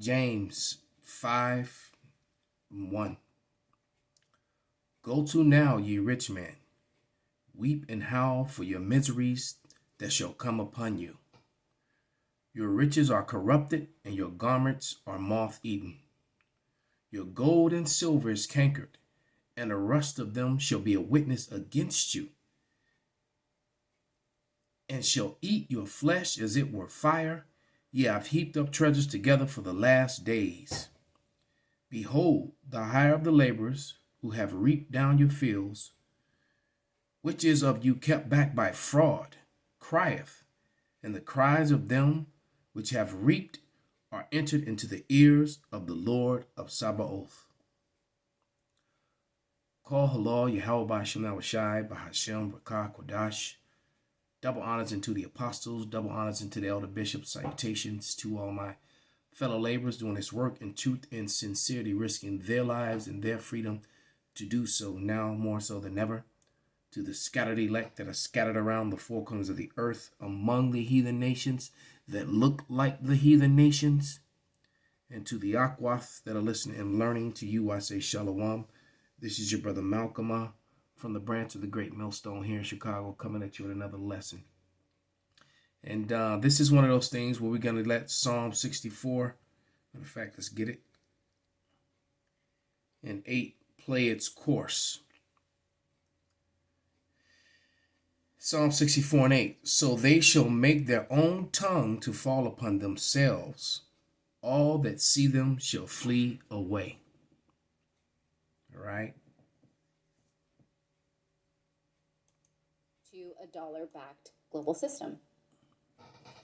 James 5:1. Go to now, ye rich men, weep and howl for your miseries that shall come upon you. Your riches are corrupted, and your garments are moth-eaten. Your gold and silver is cankered, and the rust of them shall be a witness against you, and shall eat your flesh as it were fire. Ye have heaped up treasures together for the last days. Behold, the hire of the laborers who have reaped down your fields, which is of you kept back by fraud, crieth, and the cries of them which have reaped are entered into the ears of the Lord of Sabaoth. Call halal Yahweh B'Hashem Awashai B'Hashem Rakah Kodash. Double honors unto the apostles, double honors unto the elder bishops, salutations to all my fellow laborers doing this work in truth and sincerity, risking their lives and their freedom to do so now more so than ever. To the scattered elect that are scattered around the four corners of the earth among the heathen nations that look like the heathen nations. And to the Akwath that are listening and learning, to you I say Shalom. This is your brother Malcolm from the branch of the Great Millstone here in Chicago, coming at you with another lesson. And this is one of those things where we're going to let Psalm 64, in fact, let's get it, and 8 play its course. Psalm 64:8. So they shall make their own tongue to fall upon themselves. All that see them shall flee away. All right. To a dollar-backed global system.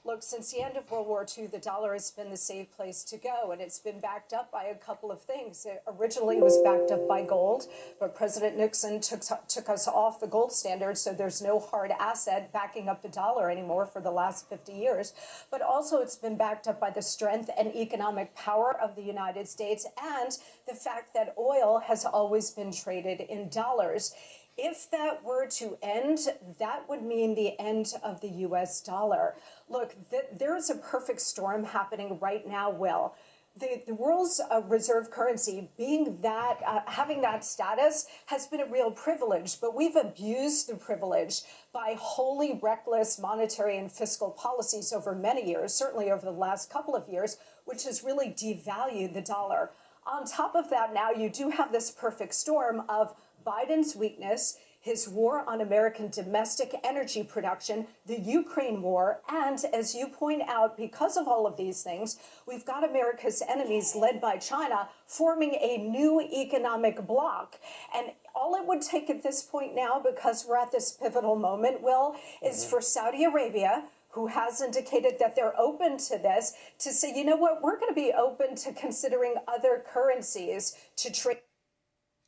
Look, since the end of World War II, the dollar has been the safe place to go, and it's been backed up by a couple of things. It originally was backed up by gold, but President Nixon took us off the gold standard, so there's no hard asset backing up the dollar anymore for the last 50 years. But also it's been backed up by the strength and economic power of the United States and the fact that oil has always been traded in dollars. If that were to end, that would mean the end of the U.S. dollar. Look, there is a perfect storm happening right now, Will. The world's reserve currency, being that, having that status has been a real privilege, but we've abused the privilege by wholly reckless monetary and fiscal policies over many years, certainly over the last couple of years, which has really devalued the dollar. On top of that, now you do have this perfect storm of Biden's weakness, his war on American domestic energy production, the Ukraine war, and as you point out, because of all of these things, we've got America's enemies led by China forming a new economic bloc. And all it would take at this point now, because we're at this pivotal moment, Will, is for Saudi Arabia, who has indicated that they're open to this, to say, you know what, we're going to be open to considering other currencies to trade.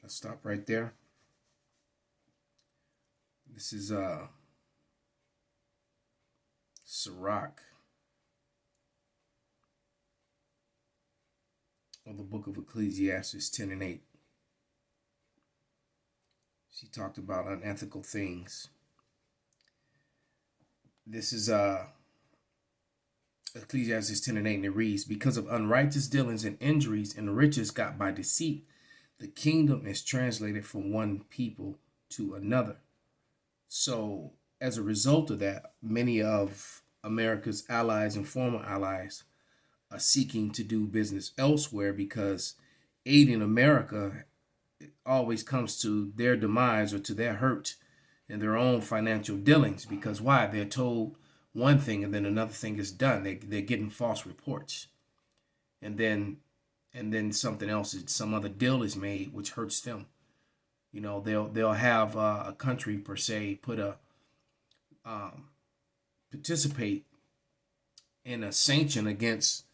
Let's stop right there. This is Sirach, or the book of Ecclesiastes 10 and 8. She talked about unethical things. This is Ecclesiastes 10 and 8, and it reads, because of unrighteous dealings and injuries and riches got by deceit, the kingdom is translated from one people to another. So as a result of that, many of America's allies and former allies are seeking to do business elsewhere because aiding America always comes to their demise or to their hurt in their own financial dealings. Because why? They're told one thing and then another thing is done. They're getting false reports. And then something else, some other deal is made which hurts them. You know, they'll have a country per se participate in a sanction against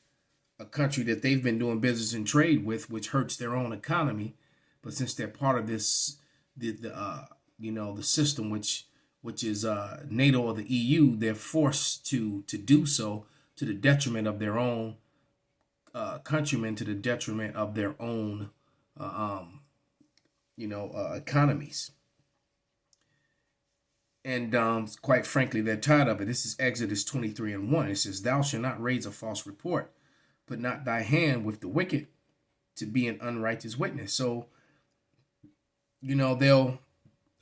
a country that they've been doing business and trade with, which hurts their own economy. But since they're part of this, the system which is NATO or the EU, they're forced to do so to the detriment of their own countrymen, to the detriment of their own economies. And quite frankly, they're tired of it. This is Exodus 23 and 1. It says, thou shalt not raise a false report put not thy hand with the wicked to be an unrighteous witness. So,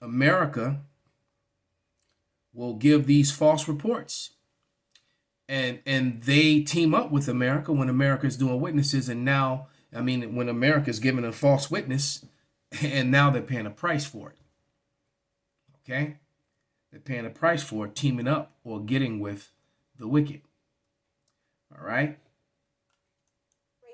America will give these false reports. And they team up with America when America is doing witnesses. And now, when America is giving a false witness, and now they're paying a price for it. Okay? They're paying a price for it, teaming up or getting with the wicked. All right?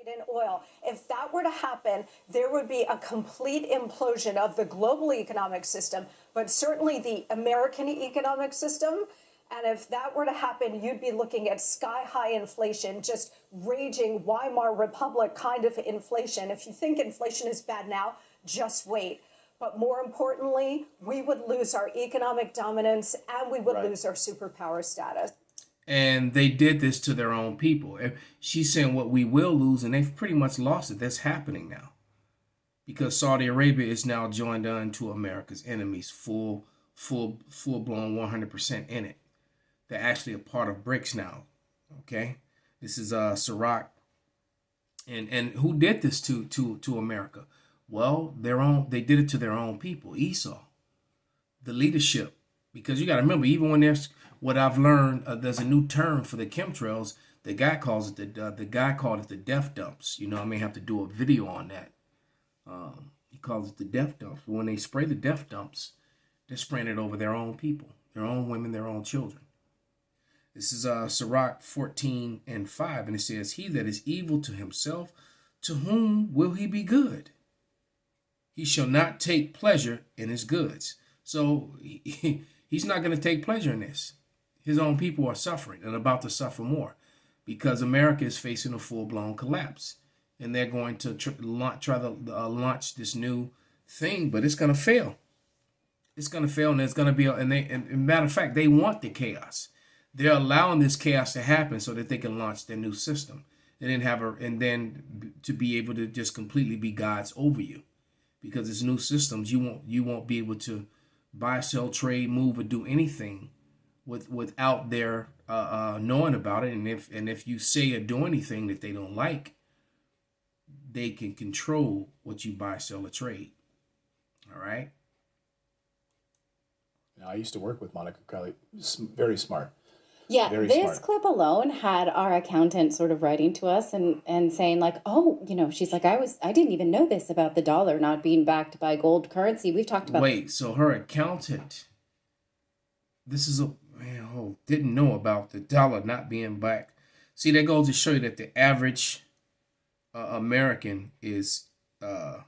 In oil. If that were to happen, there would be a complete implosion of the global economic system, but certainly the American economic system. And if that were to happen, you'd be looking at sky-high inflation, just raging Weimar Republic kind of inflation. If you think inflation is bad now, just wait. But more importantly, we would lose our economic dominance and we would lose our superpower status. And they did this to their own people. She's saying what we will lose, and they've pretty much lost it. That's happening now. Because Saudi Arabia is now joined on to America's enemies, full-blown 100% in it. They're actually a part of BRICS now. Okay? This is Sirach. And who did this to America? Well, they did it to their own people, Esau. The leadership. Because you got to remember, even when there's what I've learned, there's a new term for the chemtrails. The guy calls it the guy called it the death dumps. I may have to do a video on that. He calls it the death dumps. When they spray the death dumps, they're spraying it over their own people, their own women, their own children. This is Sirach 14:5, and it says, "He that is evil to himself, to whom will he be good? He shall not take pleasure in his goods." So he's not going to take pleasure in this. His own people are suffering and about to suffer more because America is facing a full-blown collapse. And they're going to try to launch this new thing, but it's going to fail. It's going to fail, and it's going to be, and matter of fact, they want the chaos. They're allowing this chaos to happen so that they can launch their new system, and then to be able to just completely be gods over you, because it's new systems. You won't be able to buy, sell, trade, move, or do anything without their knowing about it. And if you say or do anything that they don't like, they can control what you buy, sell, or trade. All right. Now, I used to work with Monica Crowley. Very smart. Yeah, Very this smart. clip alone had our accountant sort of writing to us and saying like, oh, she's like, I didn't even know this about the dollar not being backed by gold currency. We've talked about. Wait, so her accountant, didn't know about the dollar not being backed. See, that goes to show you that the average American is not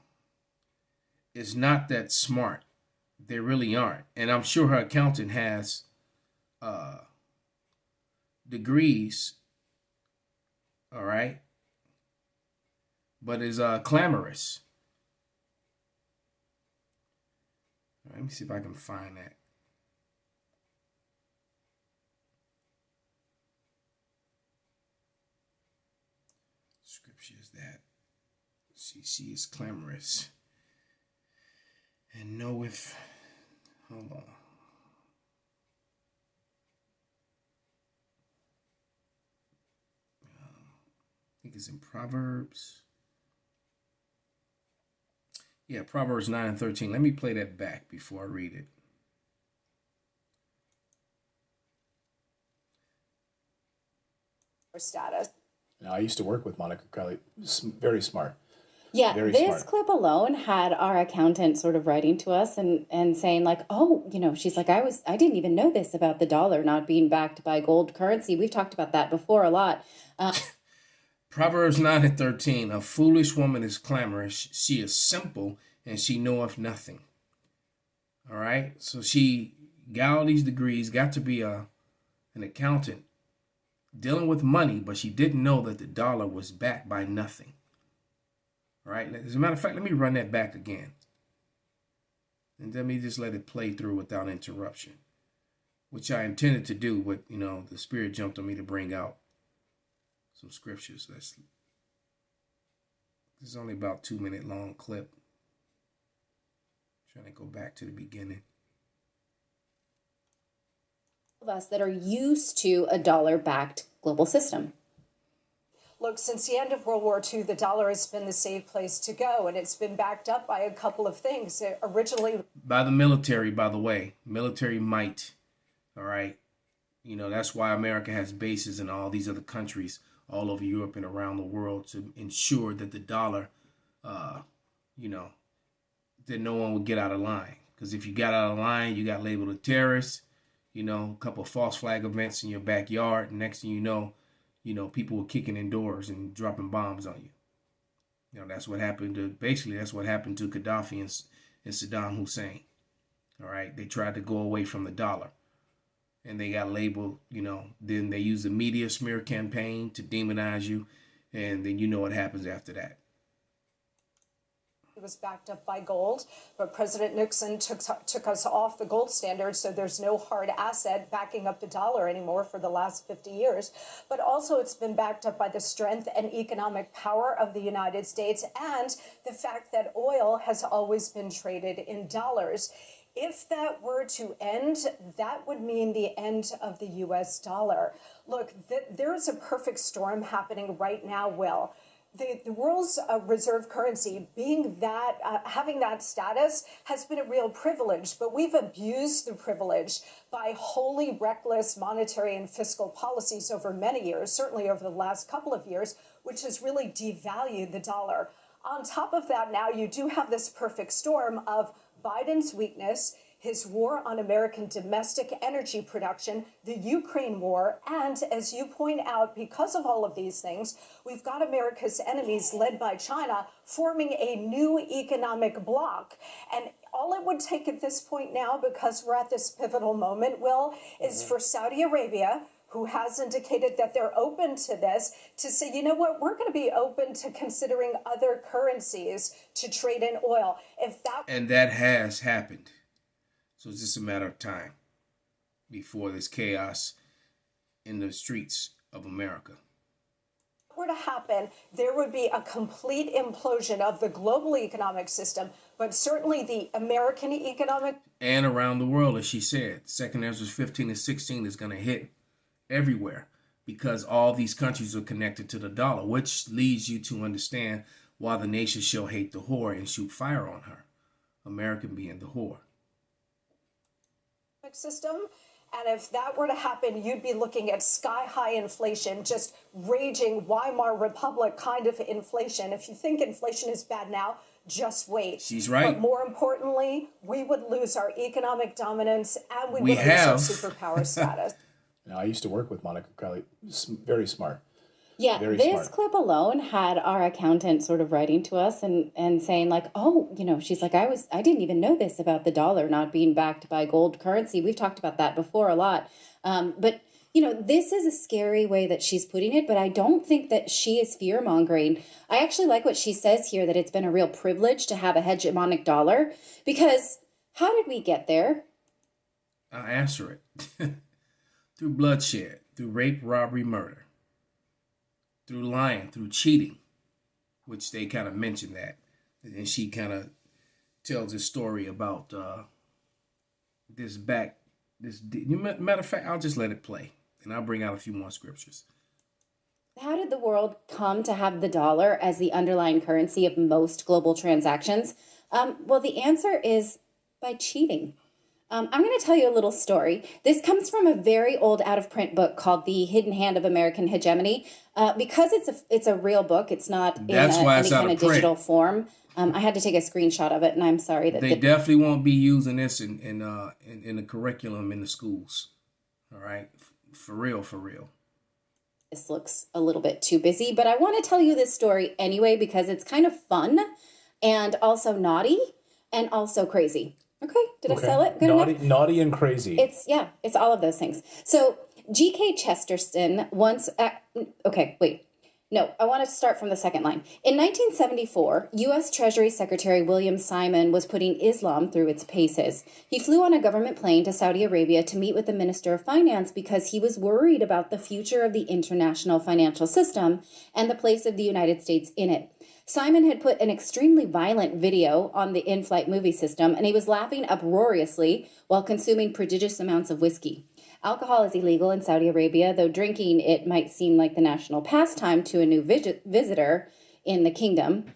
that smart. They really aren't. And I'm sure her accountant has degrees, all right, but is clamorous. All right, let me see if I can find that. Scripture is that she is clamorous and knoweth. Hold on. I think it's in Proverbs. Yeah, Proverbs 9:13. Let me play that back before I read it. Status. Now, I used to work with Monica Crowley. Very smart. Yeah, Very this smart. clip alone had our accountant sort of writing to us and saying like, oh, she's like, I didn't even know this about the dollar not being backed by gold currency. We've talked about that before a lot. Proverbs 9:13. A foolish woman is clamorous. She is simple and she knoweth nothing. All right. So she got all these degrees, got to be an accountant dealing with money, but she didn't know that the dollar was backed by nothing. All right. As a matter of fact, let me run that back again. And let me just let it play through without interruption, which I intended to do, but, the Spirit jumped on me to bring out some scriptures. This is only about 2-minute long clip. Trying to go back to the beginning. Of us that are used to a dollar-backed global system. Look, since the end of World War II, the dollar has been the safe place to go, and it's been backed up by a couple of things. Originally, by the military, by the way, military might. All right. That's why America has bases in all these other countries all over Europe and around the world to ensure that the dollar, you know, that no one would get out of line. Because if you got out of line, you got labeled a terrorist, a couple of false flag events in your backyard. And next thing you know, people were kicking in doors and dropping bombs on you. That's what happened to, basically, that's what happened to Gaddafi and Saddam Hussein. All right. They tried to go away from the dollar. And they got labeled, then they use the media smear campaign to demonize you. And then you know what happens after that. It was backed up by gold, but President Nixon took us off the gold standard, so there's no hard asset backing up the dollar anymore for the last 50 years. But also it's been backed up by the strength and economic power of the United States and the fact that oil has always been traded in dollars. If that were to end, that would mean the end of the U.S. dollar. Look, there is a perfect storm happening right now, Will. The world's reserve currency, being that, having that status has been a real privilege, but we've abused the privilege by wholly reckless monetary and fiscal policies over many years, certainly over the last couple of years, which has really devalued the dollar. On top of that, now you do have this perfect storm of Biden's weakness, his war on American domestic energy production, the Ukraine war, and as you point out, because of all of these things, we've got America's enemies led by China forming a new economic bloc. And all it would take at this point now, because we're at this pivotal moment, Will, is for Saudi Arabia, who has indicated that they're open to this, to say, you know what, we're going to be open to considering other currencies to trade in oil. And that has happened. So it's just a matter of time before there's chaos in the streets of America. If that were to happen, there would be a complete implosion of the global economic system, but certainly the American economic. And around the world, as she said, 2 Ezra 15 and 16 is going to hit everywhere because all these countries are connected to the dollar, which leads you to understand why the nation shall hate the whore and shoot fire on her. America being the whore. System. And if that were to happen, you'd be looking at sky-high inflation, just raging Weimar Republic kind of inflation. If you think inflation is bad now, just wait. She's right. But more importantly, we would lose our economic dominance and we would lose our superpower status. Now, I used to work with Monica Kelly. Very smart. Yeah, Very this smart. clip alone had our accountant sort of writing to us and saying like, oh, she's like, I didn't even know this about the dollar not being backed by gold currency. We've talked about that before a lot. But, this is a scary way that she's putting it, but I don't think that she is fear mongering. I actually like what she says here, that it's been a real privilege to have a hegemonic dollar, because how did we get there? I'll answer it. Through bloodshed, through rape, robbery, murder. Through lying, through cheating, which they kind of mentioned that. And she kind of tells this story about matter of fact, I'll just let it play and I'll bring out a few more scriptures. How did the world come to have the dollar as the underlying currency of most global transactions? Well, the answer is by cheating. I'm going to tell you a little story. This comes from a very old out-of-print book called The Hidden Hand of American Hegemony. Because it's a real book, it's not in any kind of digital form. I had to take a screenshot of it, and I'm sorry that they definitely won't be using this in the curriculum in the schools. All right, for real. This looks a little bit too busy, but I want to tell you this story anyway because it's kind of fun, and also naughty, and also crazy. Okay, did I sell it? Good enough? Naughty and crazy. It's all of those things. So G.K. Chesterton once, I want to start from the second line. In 1974, U.S. Treasury Secretary William Simon was putting Islam through its paces. He flew on a government plane to Saudi Arabia to meet with the Minister of Finance because he was worried about the future of the international financial system and the place of the United States in it. Simon had put an extremely violent video on the in-flight movie system, and he was laughing uproariously while consuming prodigious amounts of whiskey. Alcohol is illegal in Saudi Arabia, though drinking it might seem like the national pastime to a new visitor in the kingdom.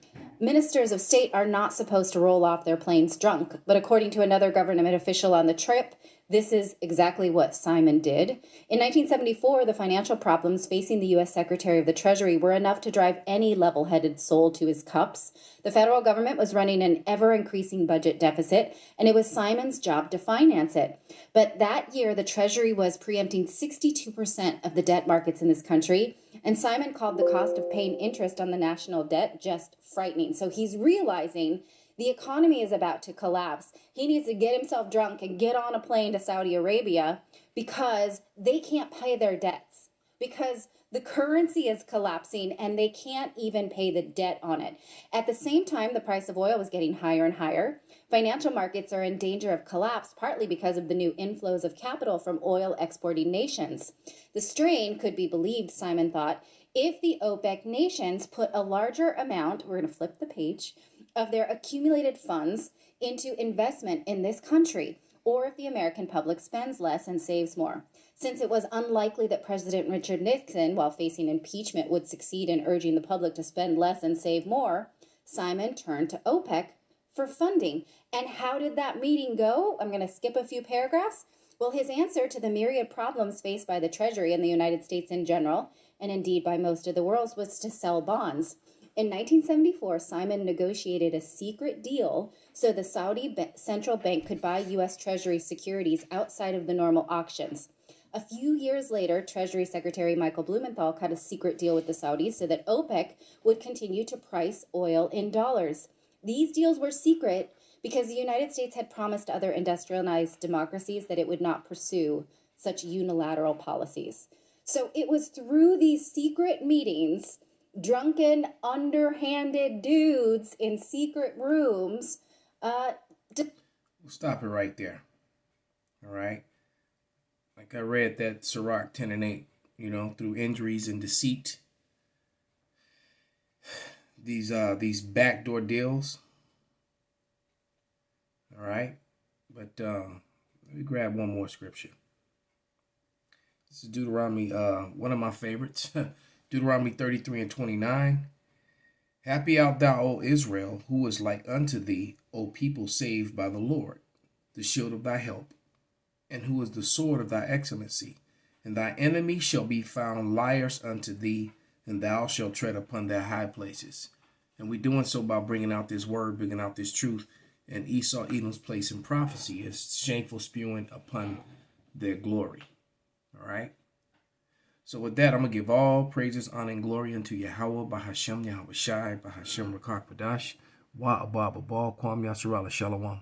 Ministers of state are not supposed to roll off their planes drunk, but according to another government official on the trip, this is exactly what Simon did. In 1974, the financial problems facing the U.S. Secretary of the Treasury were enough to drive any level-headed soul to his cups. The federal government was running an ever-increasing budget deficit, and it was Simon's job to finance it. But that year, the Treasury was preempting 62% of the debt markets in this country, and Simon called the cost of paying interest on the national debt just frightening. So he's realizing the economy is about to collapse. He needs to get himself drunk and get on a plane to Saudi Arabia because they can't pay their debts, because the currency is collapsing and they can't even pay the debt on it. At the same time, the price of oil was getting higher and higher. Financial markets are in danger of collapse, partly because of the new inflows of capital from oil exporting nations. The strain could be believed, Simon thought, if the OPEC nations put a larger amount, we're going to flip the page, of their accumulated funds into investment in this country, or if the American public spends less and saves more. Since it was unlikely that President Richard Nixon, while facing impeachment, would succeed in urging the public to spend less and save more, Simon turned to OPEC for funding. And how did that meeting go? I'm going to skip a few paragraphs. Well, his answer to the myriad problems faced by the Treasury and the United States in general, and indeed by most of the world, was to sell bonds. In 1974, Simon negotiated a secret deal so the Saudi Central Bank could buy U.S. Treasury securities outside of the normal auctions. A few years later, Treasury Secretary Michael Blumenthal cut a secret deal with the Saudis so that OPEC would continue to price oil in dollars. These deals were secret because the United States had promised other industrialized democracies that it would not pursue such unilateral policies. So it was through these secret meetings, drunken, underhanded dudes in secret rooms. We'll stop it right there. All right. Like I read that Sirach 10 and 8, through injuries and deceit. These backdoor deals. All right. But let me grab one more scripture. This is Deuteronomy, one of my favorites. Deuteronomy 33 and 29. Happy art thou, O Israel, who is like unto thee, O people saved by the Lord, the shield of thy help, and who is the sword of thy excellency. And thy enemy shall be found liars unto thee, and thou shalt tread upon their high places. And we're doing so by bringing out this word, bringing out this truth. And Esau, Edom's place in prophecy is shameful spewing upon their glory. All right. So with that, I'm going to give all praises, honor, and glory unto Yahweh, Bahashem, Yahweh Shai, Bahashem, Rakak Padash, Wa Abba Babal, Kwam Yasharala, Shalom.